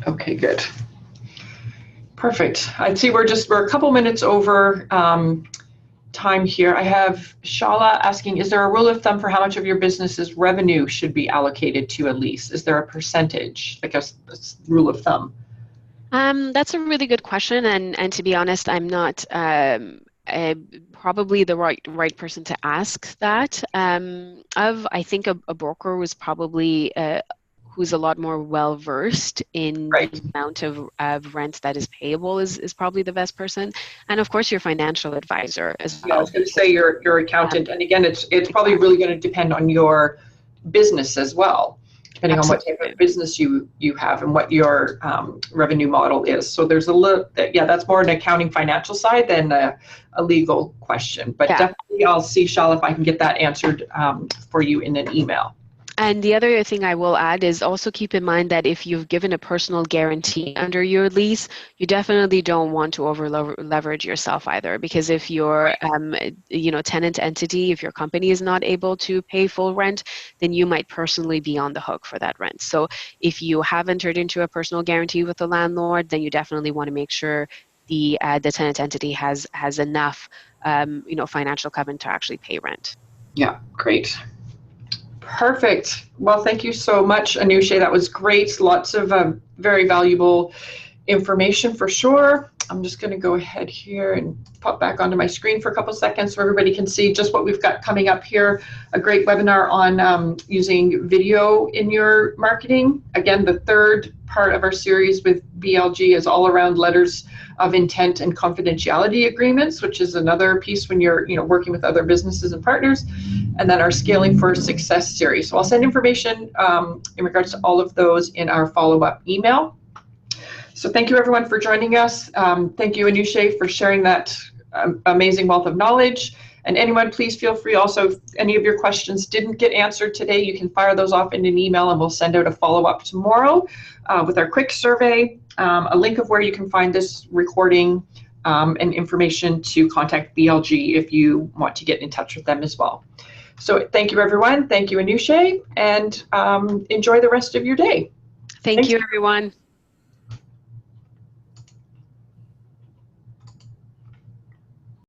Okay, good. Perfect. I see we're a couple minutes over time here. I have Shala asking, is there a rule of thumb for how much of your business's revenue should be allocated to a lease? Is there a percentage, like a rule of thumb? That's a really good question, and to be honest, I'm not probably the right person to ask that. I think a broker was probably who's a lot more well versed in the amount of rent that is payable is probably the best person, and of course your financial advisor as well. Yeah, I was going to say your accountant, and again, it's probably really going to depend on your business as well, depending Absolutely. On what type of business you have and what your revenue model is. So there's a little, that's more an accounting financial side than a legal question. But definitely I'll see, Shala, if I can get that answered for you in an email. And the other thing I will add is also keep in mind that if you've given a personal guarantee under your lease, you definitely don't want to over leverage yourself either, because if your tenant entity, if your company is not able to pay full rent, then you might personally be on the hook for that rent. So if you have entered into a personal guarantee with the landlord, then you definitely want to make sure the tenant entity has enough financial covenant to actually pay rent. Yeah, great. Perfect. Well, thank you so much, Anusha. That was great. Lots of very valuable information for sure. I'm just going to go ahead here and pop back onto my screen for a couple seconds so everybody can see just what we've got coming up here. A great webinar on using video in your marketing. Again, the third part of our series with BLG is all around letters of intent and confidentiality agreements, which is another piece when you're working with other businesses and partners. And then our Scaling for Success series. So I'll send information in regards to all of those in our follow-up email. So thank you everyone for joining us. Thank you, Anusha, for sharing that amazing wealth of knowledge. And anyone, please feel free also, if any of your questions didn't get answered today, you can fire those off in an email and we'll send out a follow-up tomorrow with our quick survey, a link of where you can find this recording, and information to contact BLG if you want to get in touch with them as well. So thank you, everyone. Thank you, Anusha, and enjoy the rest of your day. Thank you, everyone.